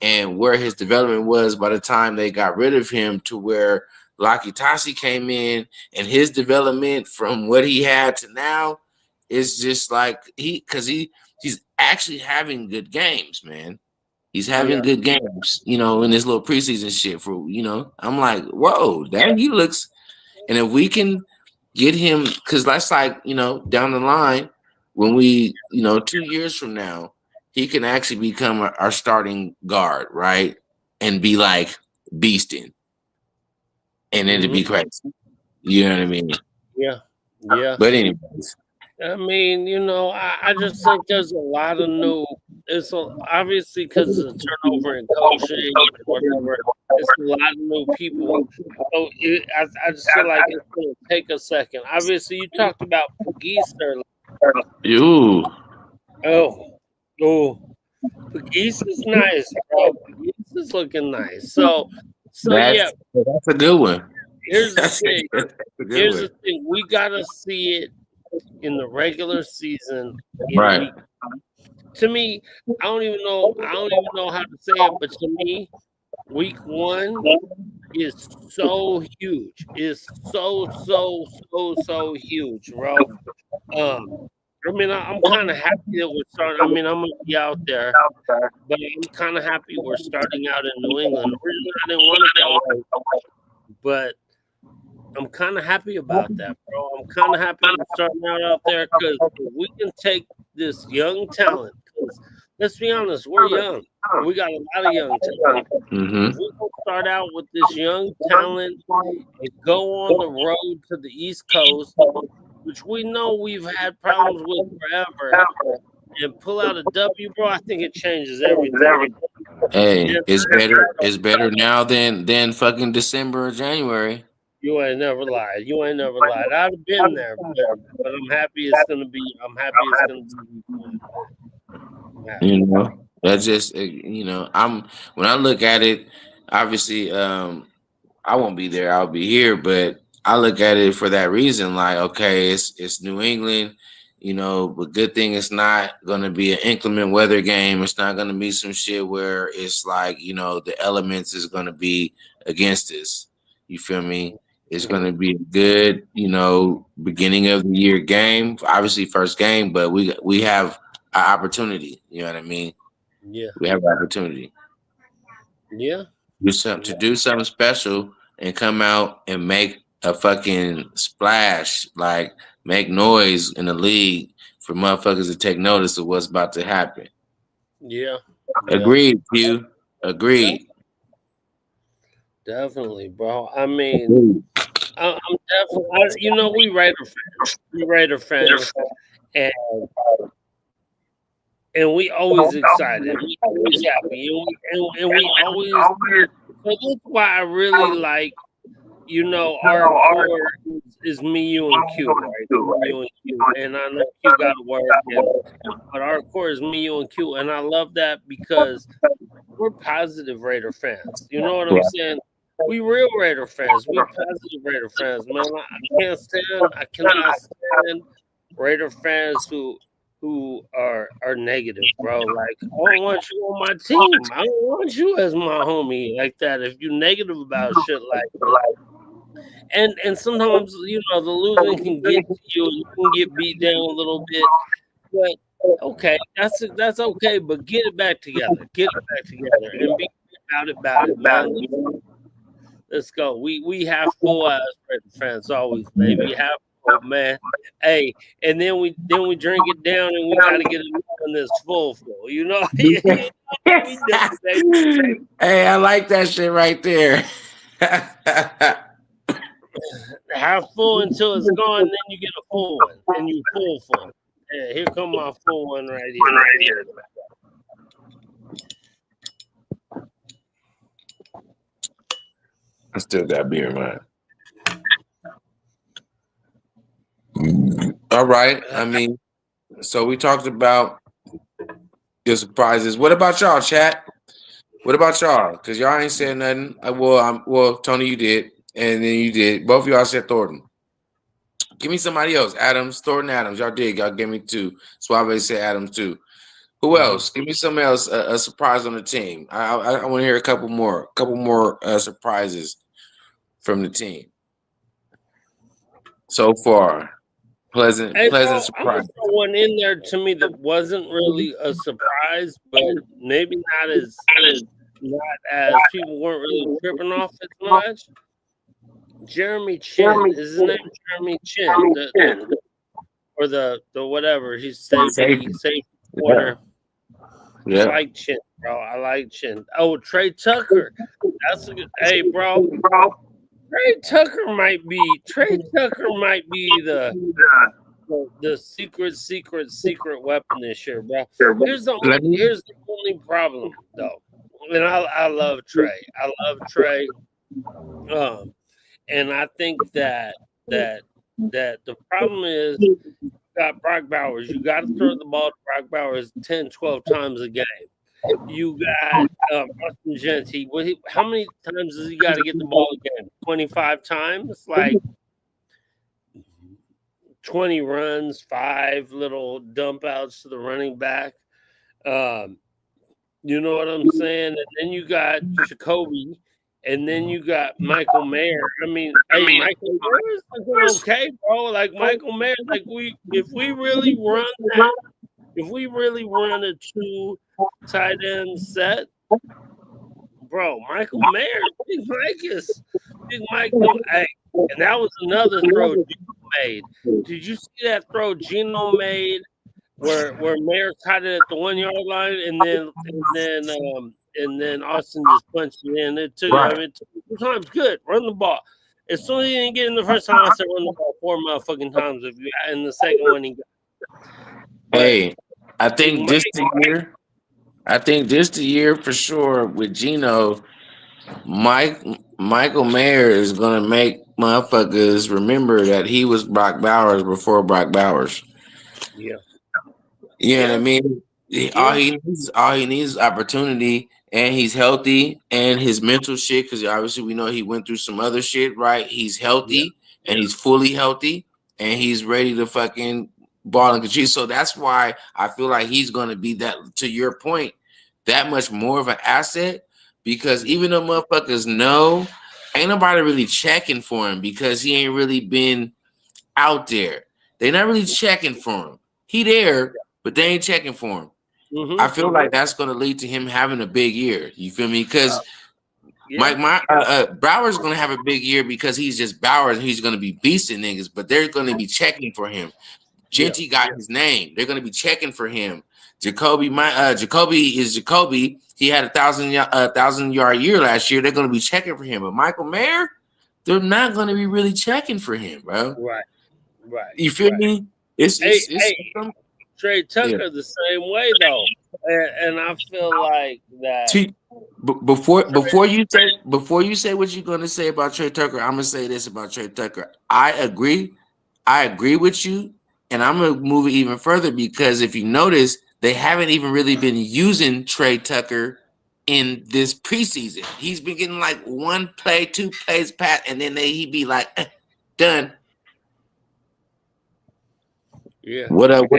and where his development was by the time they got rid of him to where Lucky Tassi came in and his development from what he had to now is just like he's actually having good games, man. He's having
Yeah.
good games, in this little preseason shit I'm like, whoa, that he looks, and if we can get him, because that's like, down the line when we, 2 years from now, he can actually become our starting guard, right? And be like beasting, and it'd
Mhm.
be crazy. You know what I mean?
Yeah. Yeah.
But anyways,
I mean, I just think there's a lot of new. Obviously because of the turnover in coaching and whatever. It's a lot of new people. So I just feel like it's going to take a second. Obviously, you talked about Pugis earlier.
you
Oh, Pugis is nice, bro. Pugis is looking nice. So yeah.
that's a good one.
Here's the
That's
thing.
a good
Here's the
one.
thing. We gotta see it in the regular season in
Right.
week. To me, I don't even know. I don't even know how to say it, but to me, week one is so huge. It's so huge, bro. Um, I mean, I'm kind of happy that we're starting. I mean, I'm gonna be out there, but I'm kind of happy we're starting out in New England. Originally, I didn't want to go away, but I'm kind of happy about that, bro. I'm kind of happy we're starting out there because we can take this young talent. Because let's be honest, we're young. We got a lot of young talent. If
Mm-hmm.
we don't start out with this young talent and go on the road to the East Coast, which we know we've had problems with forever, and pull out a W, bro, I think it changes everything.
Hey,
And
it's better now than fucking December or January.
you ain't never lied. You ain't never lied. I'd have been there, but I'm happy it's gonna be. I'm happy it's gonna be week one. I'm happy.
That's just I'm when I look at it, obviously, I won't be there. I'll be here, but I look at it for that reason. Like, okay, it's New England, but good thing it's not gonna be an inclement weather game. It's not gonna be some shit where it's like the elements is gonna be against us. You feel me? It's gonna be a good, beginning of the year game. Obviously, first game, but we have an opportunity. You know what I mean?
Yeah,
We have an opportunity
yeah,
to do something special and come out and make a fucking splash, like make noise in the league for motherfuckers to take notice of what's about to happen.
Yeah.
Agreed, Q. Agreed.
Definitely, bro. I mean, I'm definitely, we Raider fans, and we always excited, we always happy, and we always. So that's why I really like, our core is me, you, and Q, right? Me, you, and Q, and I know Q got to work, but our core is me, you, and Q, and I love that because we're positive Raider fans. You know what I'm saying? We real Raider fans. We positive Raider fans, man. I cannot stand Raider fans who are negative, bro. Like, I don't want you on my team. I don't want you as my homie like that. If you're negative about shit like that. And sometimes, the losing can get to you. You can get beat down a little bit. But okay, that's okay. But get it back together. Get it back together and be about it, man. Let's go. We have full ass fans always, baby. Have full, man. Hey, and then we drink it down, and we gotta get another one that's full. You know.
Hey, I like that shit right there.
Half full until it's gone, then you get a full one, and you full. Yeah, here come my full one right here.
I still got beer in mine. All right. I mean, so we talked about your surprises. What about y'all, chat? What about y'all? Because y'all ain't saying nothing. Well, Tony, you did, and then you did. Both of y'all said Thornton. Give me somebody else. Adams, Thornton, Adams. Y'all did. Y'all gave me two. Suave said Adams too. Who else? Give me something else. A surprise on the team. I want to hear a couple more surprises from the team so far. Pleasant surprise.
I'm gonna throw one in there to me that wasn't really a surprise, but maybe not as people weren't really tripping off as much. Jeremy Chin. Is his name Jeremy Chin? Or the whatever. He's safety corner. Yeah. I like Chin, bro. I like Chin. Oh, Trey Tucker. That's a good. Hey, bro. Trey Tucker might be the secret weapon this year, bro. Here's the only problem though, and I love Trey. And I think that the problem is you got Brock Bowers. You got to throw the ball to Brock Bowers 10, 12 times a game. You got Austin Gentry. How many times does he got to get the ball again? 25 times? Like 20 runs, 5 little dump outs to the running back. You know what I'm saying? And then you got Jacoby, and then you got Michael Mayer. I mean, Michael Mayer is looking okay, bro. Like Michael Mayer, like if we really run a 2 tight end set, bro, Michael Mayer, Big Mike. Hey, and that was another throw Gino made. Did you see that throw Gino made where Mayer caught it at the 1 yard line, and then Austin just punched it in? It took 2 times. Good, run the ball. As soon as he didn't get in the first time, I said run the ball 4 motherfucking times. If you in the second one, he got.
Hey, I think this the year for sure with Gino. Michael Mayer is gonna make motherfuckers remember that he was Brock Bowers before Brock Bowers.
Yeah.
You know what I mean? All he needs is opportunity, and he's healthy, and his mental shit, because obviously we know he went through some other shit, right? He's healthy, and he's fully healthy, and he's ready to fucking ball and contribute. So that's why I feel like he's gonna be that, to your point, that much more of an asset. Because even though motherfuckers know, ain't nobody really checking for him because he ain't really been out there. They're not really checking for him. He there, but they ain't checking for him. I feel like that's going to lead to him having a big year. You feel me? Because
Yeah.
Bauer's gonna have a big year because he's just Bauer and he's gonna be beasting niggas, but they're gonna be checking for him. Genty got his name. They're gonna be checking for him. Jacoby is Jacoby. He had a 1,000-yard year last year. They're gonna be checking for him. But Michael Mayer, they're not gonna be really checking for him, bro.
Right.
You feel me? It's
Trey Tucker the same way though, and I feel like that.
Before you say what you're gonna say about Trey Tucker, I'm gonna say this about Trey Tucker. I agree with you, and I'm gonna move it even further because if you notice, they haven't even really been using Trey Tucker in this preseason. He's been getting like 1 play, 2 plays pat, and then he be like, done.
Yeah.
What up?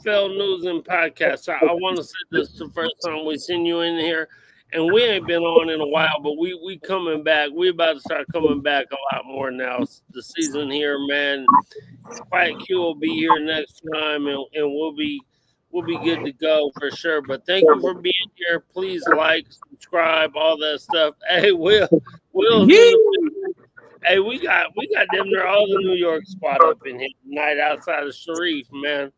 Fell News and Podcast. I want to say this the first time we seen you in here, and we ain't been on in a while, but we coming back. We about to start coming back a lot more now. The season here, man. Fight Q will be here next time, and we'll be good to go for sure. But thank you for being here. Please like, subscribe, all that stuff. Hey, Will's hey, we got them there all the New York spot up in here tonight outside of Sharif, man.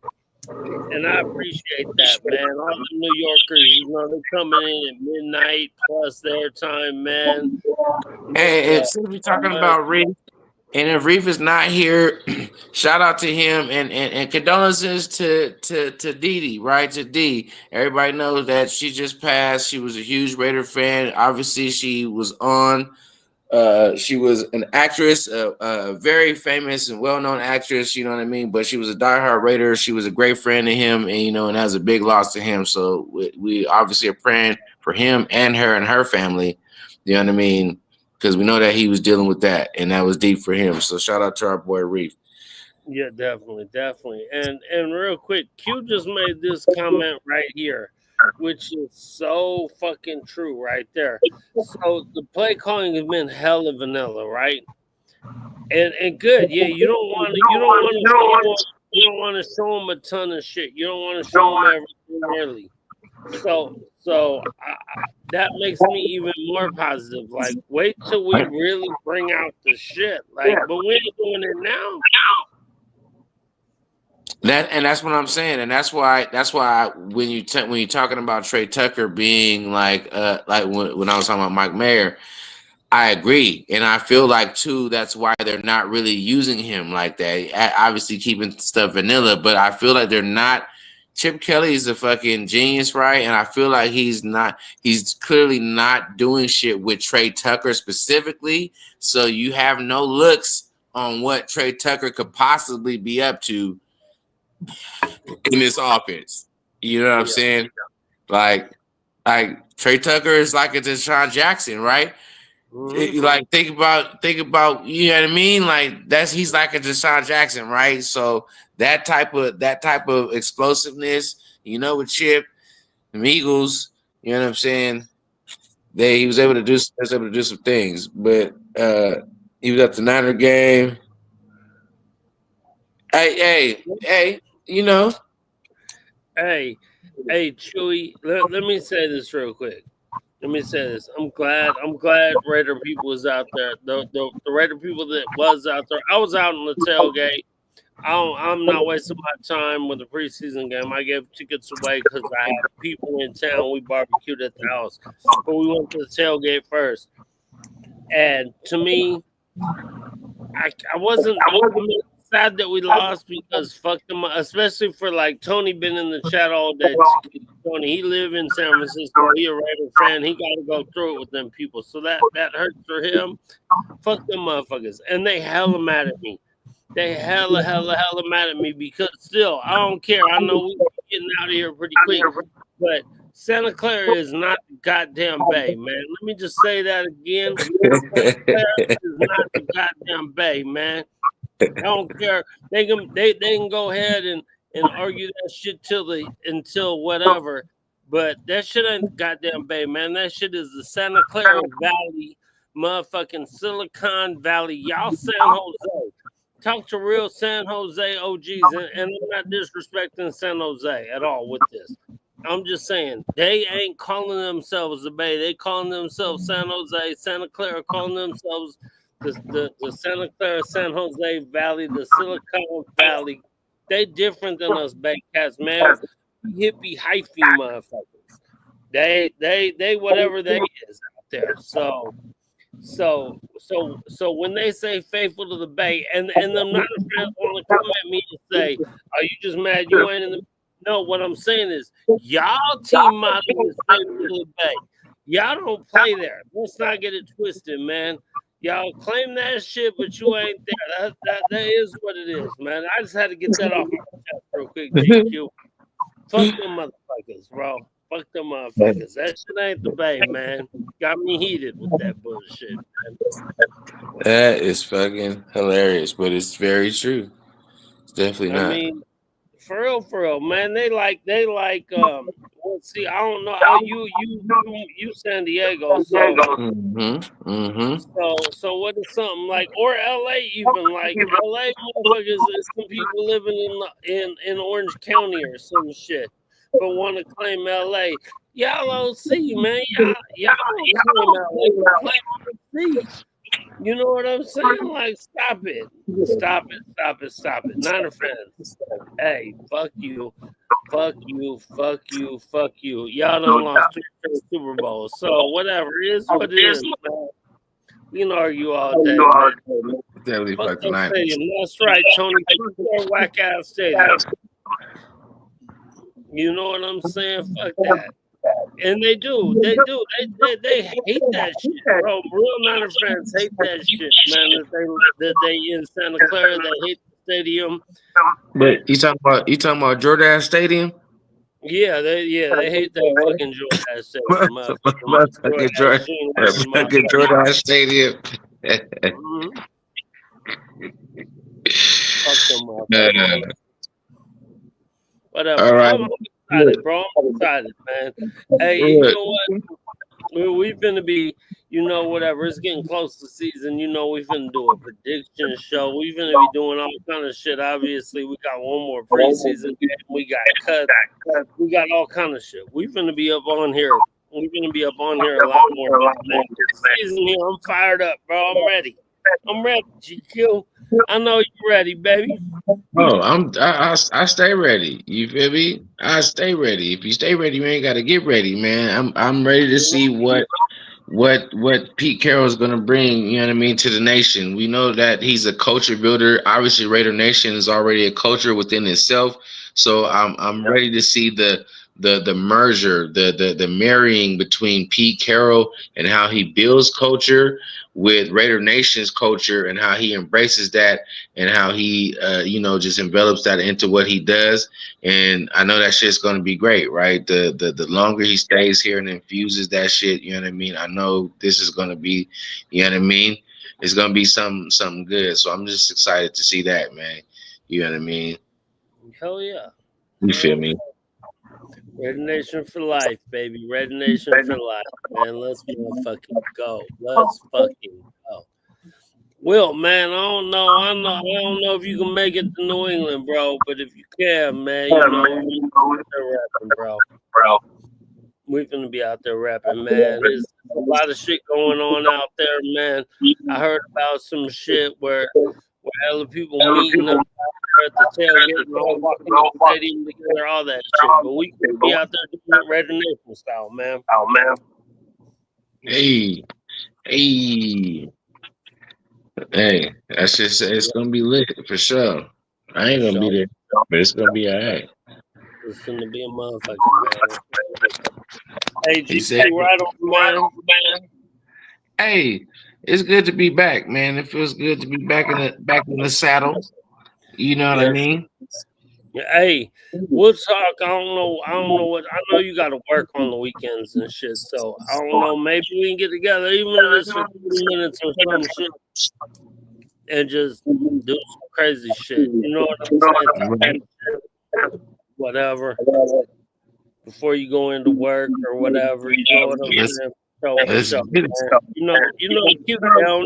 And I appreciate that, man. All the New Yorkers, they're coming in at midnight plus their time, man.
Hey, since we're talking about Reef, and if Reef is not here, shout out to him and condolences to Dee, right? To Dee. Everybody knows that she just passed. She was a huge Raider fan. Obviously, she was on. She was an actress, a very famous and well-known actress, you know what I mean? But she was a diehard Raider. She was a great friend to him, and and that was a big loss to him. So we obviously are praying for him and her family, you know what I mean? Because we know that he was dealing with that, and that was deep for him. So shout out to our boy Reef.
Yeah, definitely. And real quick, Q just made this comment right here, which is so fucking true right there. So the play calling has been hella vanilla, right? And good. Yeah, you don't want to show them a ton of shit. You don't want to show them everything early. So that makes me even more positive. Like, wait till we really bring out the shit. Like, but we ain't doing it now.
That's what I'm saying, and that's why when you're talking about Trey Tucker being like when I was talking about Mike Mayer, I agree, and I feel like too that's why they're not really using him like that. Obviously, keeping stuff vanilla, but I feel like they're not. Chip Kelly is a fucking genius, right? And I feel like he's clearly not doing shit with Trey Tucker specifically. So you have no looks on what Trey Tucker could possibly be up to in this offense. You know what I'm saying? Like Trey Tucker is like a Deshaun Jackson, right? Mm-hmm. Like think about you know what I mean? Like he's like a Deshaun Jackson, right? So that type of explosiveness, with Chip, the Eagles, you know what I'm saying? He was able to do some things, but he was at the Niner game. Hey,
Hey, Chewy, let me say this real quick. Let me say this. I'm glad Raider people was out there. The Raider people that was out there. I was out on the tailgate. I'm not wasting my time with a preseason game. I gave tickets away because I had people in town. We barbecued at the house, but we went to the tailgate first. And to me, I wasn't sad that we lost because fuck them, especially for like Tony been in the chat all day. Tony, he live in San Francisco. He a Raider fan. He got to go through it with them people. So that hurts for him. Fuck them motherfuckers. And they hella mad at me. They hella mad at me because still, I don't care. I know we're getting out of here pretty quick. But Santa Clara is not the goddamn Bay, man. Let me just say that again. Santa Clara is not the goddamn Bay, man. I don't care. They can go ahead and argue that shit until whatever. But that shit ain't goddamn Bay, man. That shit is the Santa Clara Valley, motherfucking Silicon Valley. Y'all San Jose. Talk to real San Jose OGs, and I'm not disrespecting San Jose at all with this. I'm just saying they ain't calling themselves the Bay. They calling themselves San Jose. Santa Clara calling themselves the Santa Clara, San Jose Valley, the Silicon Valley. They different than us Bay Cats, man. Hippie hyphy motherfuckers. They whatever they is out there. So when they say faithful to the Bay, and them Niner fans want to come at me and say, "Are you just mad you ain't in the?" No, what I'm saying is, y'all team motto is faithful to the Bay. Y'all don't play there. Let's not get it twisted, man. Y'all claim that shit, but you ain't there. That is what it is, man. I just had to get that off my chest real quick, GQ. Fuck them motherfuckers, bro. Fuck them motherfuckers. That shit ain't the Bay, man. Got me heated with that bullshit, man.
That is fucking hilarious, but it's very true. It's definitely
I
not.
mean, for real, man. They like well, see, I don't know how you San Diego, so so what is something like, or LA, even like LA motherfuckers, some people living in Orange County or some shit, but want to claim LA. Y'all don't see, man. Y'all don't claim LA, claim OC. You know what I'm saying? Like, stop it. Niner fans. Hey, fuck you. Y'all done lost 3 straight Super Bowls. So whatever. It is what it is, man. We can argue all day, man.
Definitely
Fuck
fuck the
that
Niners.
stadium. That's right, Tony. Fuck that whack ass stadium. You know what I'm saying? Fuck that. And they do. They hate that shit, bro. Real Niner fans hate that shit, man. That they in Santa Clara, they hate the stadium.
But you talking about Jordan Stadium?
Yeah, they hate that fucking Jordan stadium,
Motherfucking Jordan Stadium.
Fuck them motherfuckers. Whatever.
All right.
I'm excited, bro. I'm excited, man. Hey, you know what? We're finna be, whatever. It's getting close to season. We finna do a prediction show. We finna be doing all kind of shit. Obviously, we got one more preseason game. We got cuts. We got all kind of shit. We finna be up on here. We're gonna be up on here a lot more. Man. Season here, I'm fired up, bro. I'm ready. GQ. I know you're ready, baby.
Oh, I stay ready. You feel me? I stay ready. If you stay ready, you ain't gotta get ready, man. I'm ready to see what Pete Carroll is gonna bring, you know what I mean, to the nation. We know that he's a culture builder. Obviously, Raider Nation is already a culture within itself. So I'm ready to see the merger, the marrying between Pete Carroll and how he builds culture with Raider Nation's culture and how he embraces that and how he just envelops that into what he does. And I know that shit's gonna be great, right? The longer he stays here and infuses that shit, you know what I mean? I know this is gonna be, you know what I mean? It's gonna be something good. So I'm just excited to see that, man. You know what I mean?
Hell yeah.
You feel me?
Red Nation for life, baby. Red Nation for life, man. Let's motherfucking go. Let's fucking go. Will, man, I don't know if you can make it to New England, bro. But if you can, man, we're rapping, bro. We're gonna be out there rapping, man. There's a lot of shit going on out there, man. I heard about some shit where other people meeting up at the tailgate and all walking to the stadium together, all that shit. But we could be out there doing it Red Nation style, man.
Hey, that's just it's gonna be lit for sure. I ain't gonna be there, but it's gonna be all right.
It's gonna be a motherfucking man. Hey, GC, right on, man.
Hey, it's good to be back, man. It feels good to be back in the saddle. You know what I mean?
Hey, we'll talk. I don't know what. I know you got to work on the weekends and shit. So I don't know. Maybe we can get together, even if it's for 30 minutes or some shit, and just do some crazy shit. You know what I'm saying? Whatever. Before you go into work or whatever, you know what I'm saying? Keep down.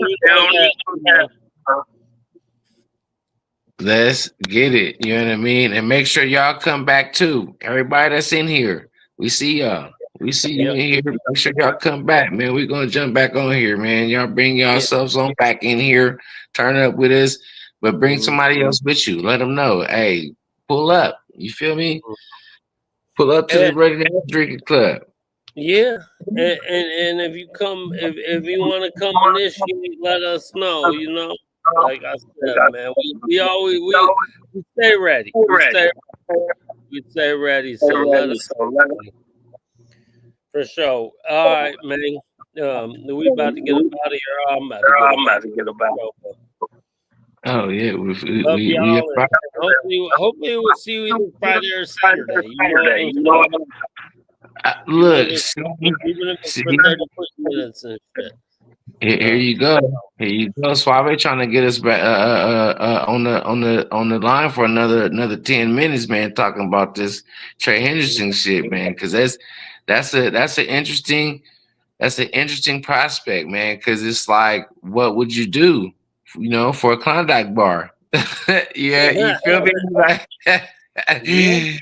Let's get it. You know what I mean? And make sure y'all come back too. Everybody that's in here, We see y'all. We see you in here. Make sure y'all come back, man. We're gonna jump back on here, man. Y'all bring yourselves on back in here, turn up with us, but bring somebody else with you. Let them know, hey, pull up. You feel me? Pull up to the Ready to Drinking Club.
Yeah, and if you come, if you want to come initiate, let us know. You know, like I said, man, we always we stay ready. We stay ready. So let us know. For sure. All right, man. We about to get up out of here. I'm about to get up out of here.
Oh yeah,
Love y'all. Hopefully we'll see you either Friday or Saturday. You know,
look,
even if it's for 30 minutes and shit.
Here you go. Here you go. Suave trying to get us back on the line for another 10 minutes, man, talking about this Trey Henderson shit, man. Cause that's an interesting prospect, man. Cause it's like, what would you do, for a Klondike bar? Yeah, you feel me? Like, you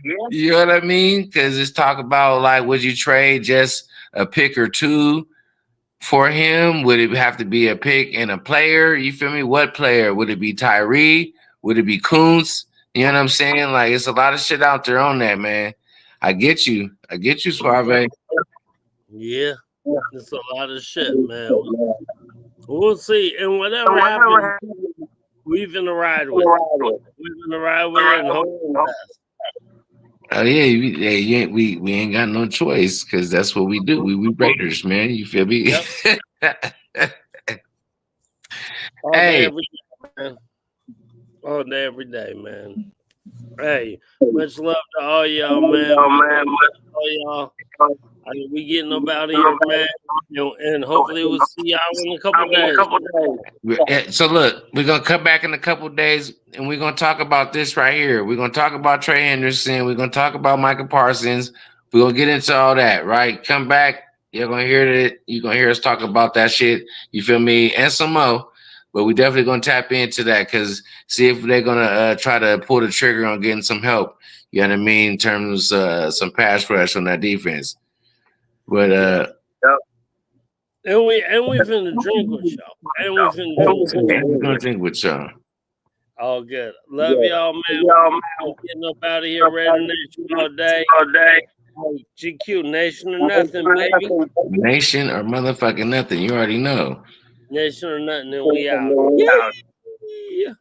know what I mean? Cause it's talk about like, would you trade just a pick or two for him? Would it have to be a pick and a player? You feel me? What player? Would it be Tyree? Would it be Kuntz? You know what I'm saying? Like, it's a lot of shit out there on that, man. I get you, Suave.
Yeah, it's a lot of shit, man. We'll see. And whatever happens, we're gonna ride with it. We're gonna ride with it and hope for the best.
Oh yeah, we ain't got no choice because that's what we do. We Raiders, man. You feel me?
Yep. All day, every day, man. All day, every day, man. Hey, much love to all y'all, man. All y'all. We getting up out of here, man. And hopefully we'll see y'all in a couple days.
So look, we're gonna come back in a couple days and we're gonna talk about this right here. We're gonna talk about Trey Henderson. We're gonna talk about Michael Parsons. We're gonna get into all that, right? Come back. You're gonna hear it. You're gonna hear us talk about that shit. You feel me? And some more. But we definitely gonna tap into that because see if they're gonna try to pull the trigger on getting some help. You know what I mean? In terms of some pass rush on that defense. But
and we finna drink with y'all.
We're gonna drink with y'all.
All good. Love y'all, man. Getting up out of here, Raider Nation all day. GQ Nation or nothing, baby.
Nation or motherfucking nothing. You already know.
Nation or nothing, and we out. Yeah.